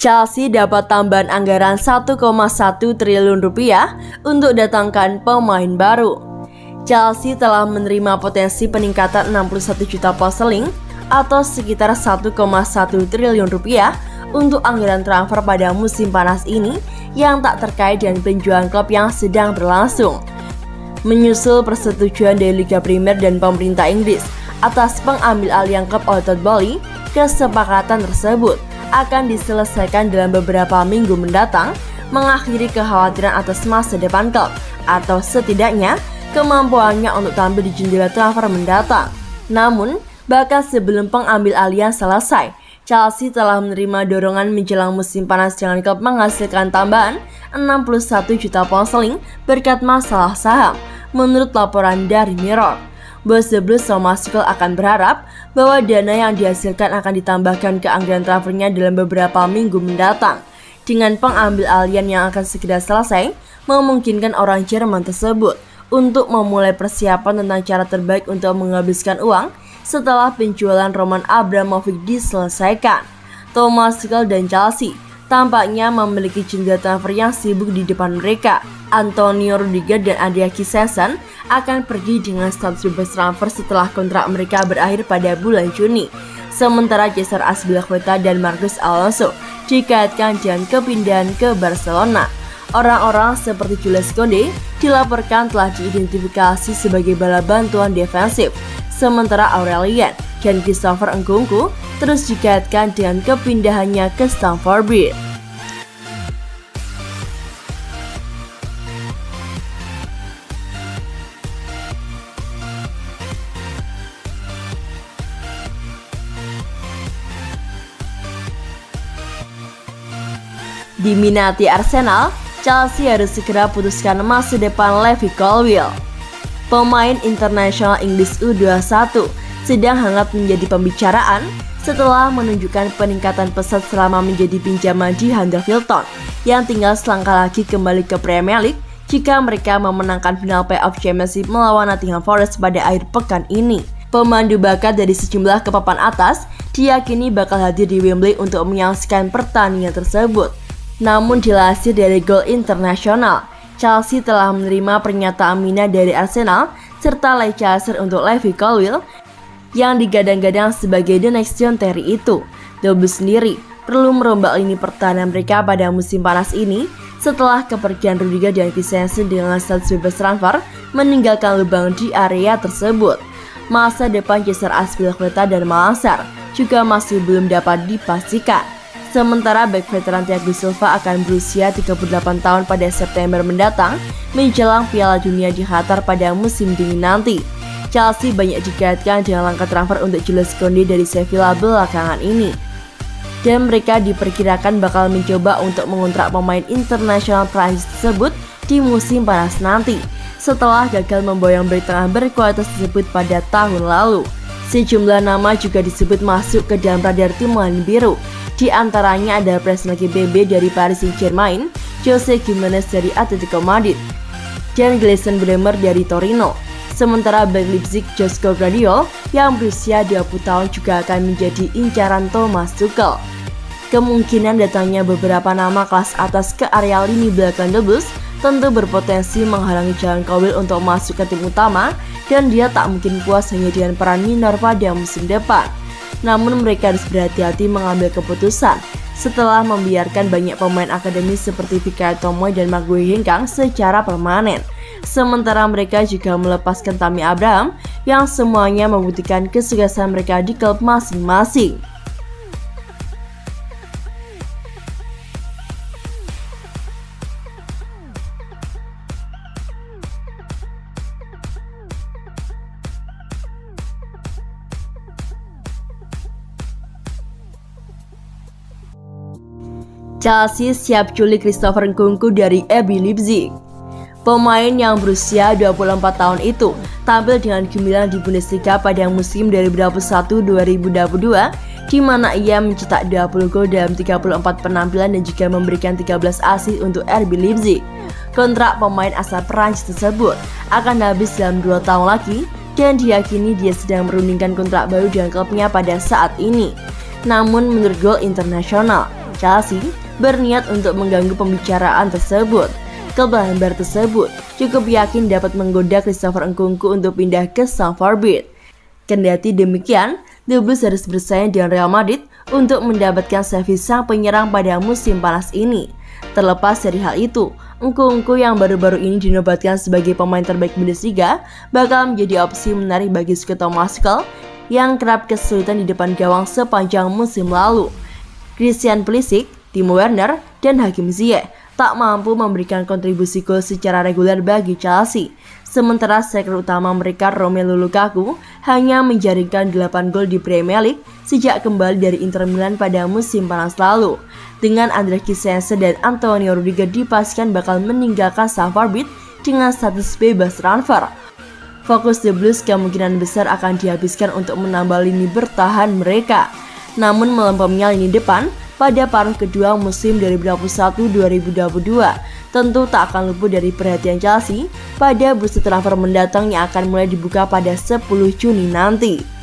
Chelsea dapat tambahan anggaran 1,1 triliun rupiah untuk datangkan pemain baru. Chelsea telah menerima potensi peningkatan 61 juta pound sterling atau sekitar 1,1 triliun rupiah untuk anggaran transfer pada musim panas ini yang tak terkait dengan penjualan klub yang sedang berlangsung. Menyusul persetujuan dari Liga Primer dan pemerintah Inggris atas pengambil alihan klub Old Town Volley, kesepakatan tersebut akan diselesaikan dalam beberapa minggu mendatang, mengakhiri kekhawatiran atas masa depan klub atau setidaknya kemampuannya untuk tampil di jendela transfer mendatang. Namun, bahkan sebelum pengambil alihan selesai, Chelsea telah menerima dorongan menjelang musim panas dengan klub menghasilkan tambahan 61 juta pound sterling berkat masalah saham, menurut laporan dari Mirror. Bos The Blues Thomas Tuchel akan berharap bahwa dana yang dihasilkan akan ditambahkan ke anggaran transfernya dalam beberapa minggu mendatang. Dengan pengambil alihan yang akan segera selesai, memungkinkan orang Jerman tersebut untuk memulai persiapan tentang cara terbaik untuk menghabiskan uang setelah penjualan Roman Abramovich diselesaikan. Thomas Tuchel dan Chelsea tampaknya memiliki jendela transfer yang sibuk di depan mereka. Antonio Rudiger dan Andrea Christensen akan pergi dengan status bebas transfer setelah kontrak mereka berakhir pada bulan Juni. Sementara Cesar Azpilicueta dan Marcos Alonso dikaitkan dengan kepindahan ke Barcelona. Orang-orang seperti Jules Koundé dilaporkan telah diidentifikasi sebagai bala bantuan defensif. Sementara Aurelien dan Christopher Nkunku terus dikaitkan dengan kepindahannya ke Stamford Bridge. Diminati Arsenal, Chelsea harus segera putuskan masa depan Levi Colwill. Pemain internasional Inggris U21 sedang hangat menjadi pembicaraan setelah menunjukkan peningkatan pesat selama menjadi pinjaman di Huddersfield Town yang tinggal selangkah lagi kembali ke Premier League jika mereka memenangkan final playoff Championship melawan Nottingham Forest pada akhir pekan ini. Pemandu bakat dari sejumlah kepapan atas diyakini bakal hadir di Wembley untuk menyaksikan pertandingan tersebut. Namun dilansir dari Goal International, Chelsea telah menerima pernyataan minat dari Arsenal serta Leicester untuk Levi Colwill yang digadang-gadang sebagai the next John Terry itu. The Blues sendiri perlu merombak lini pertahanan mereka pada musim panas ini setelah kepergian Rudiger dan Christensen dengan status bebas transfer meninggalkan lubang di area tersebut. Masa depan Cesar Azpilicueta dan Malasar juga masih belum dapat dipastikan. Sementara bek veteran Thiago Silva akan berusia 38 tahun pada September mendatang menjelang Piala Dunia di Qatar pada musim dingin nanti. Chelsea banyak dikaitkan dengan langkah transfer untuk Jules Koundé dari Sevilla belakangan ini. Dan mereka diperkirakan bakal mencoba untuk mengontrak pemain internasional Prancis tersebut di musim panas nanti, setelah gagal memboyong bek tengah berkualitas tersebut pada tahun lalu. Sejumlah nama juga disebut masuk ke dalam radar tim Langit Biru. Di antaranya ada Presnel Kimpembe dari Paris Saint-Germain, Jose Gimenez dari Atletico Madrid, dan Gleison Bremer dari Torino. Sementara bek Leipzig Josko Gvardiol yang berusia 20 tahun juga akan menjadi incaran Thomas Tuchel. Kemungkinan datangnya beberapa nama kelas atas ke area lini belakang The Blues tentu berpotensi menghalangi jalan Colwill untuk masuk ke tim utama, dan dia tak mungkin puas hanya dengan peran minor pada musim depan. Namun mereka harus berhati-hati mengambil keputusan setelah membiarkan banyak pemain akademis seperti Fikayo Tomori dan Marc Guehi hengkang secara permanen. Sementara mereka juga melepaskan Tammy Abraham yang semuanya membuktikan kesuksesan mereka di klub masing-masing. Chelsea siap culik Christopher Nkunku dari RB Leipzig. Pemain yang berusia 24 tahun itu tampil dengan gemilang di Bundesliga pada musim 2021-2022, di mana ia mencetak 20 gol dalam 34 penampilan dan juga memberikan 13 assist untuk RB Leipzig. Kontrak pemain asal Prancis tersebut akan habis dalam 2 tahun lagi, dan diyakini dia sedang merundingkan kontrak baru dengan klubnya pada saat ini. Namun menurut Goal International, Chelsea berniat untuk mengganggu pembicaraan tersebut. Klub Lamber tersebut cukup yakin dapat menggoda Christopher Nkunku untuk pindah ke Stamford Bridge. Kendati demikian, The Blues harus bersaing dengan Real Madrid untuk mendapatkan servis sang penyerang pada musim panas ini. Terlepas dari hal itu, Nkunku yang baru-baru ini dinobatkan sebagai pemain terbaik Bundesliga bakal menjadi opsi menarik bagi skuad Thomas Tuchel yang kerap kesulitan di depan gawang sepanjang musim lalu. Christian Pulisic, Timo Werner, dan Hakim Ziyech tak mampu memberikan kontribusi gol secara reguler bagi Chelsea. Sementara striker utama mereka Romelu Lukaku hanya menjaringkan 8 gol di Premier League sejak kembali dari Inter Milan pada musim panas lalu. Dengan Andre Christensen dan Antonio Rudiger dipastikan bakal meninggalkan Stamford Bridge dengan status bebas transfer. Fokus The Blues kemungkinan besar akan dihabiskan untuk menambah lini bertahan mereka. Namun melempemnya lini depan pada paruh kedua musim 2021-2022 tentu tak akan luput dari perhatian Chelsea pada bursa transfer mendatang yang akan mulai dibuka pada 10 Juni nanti.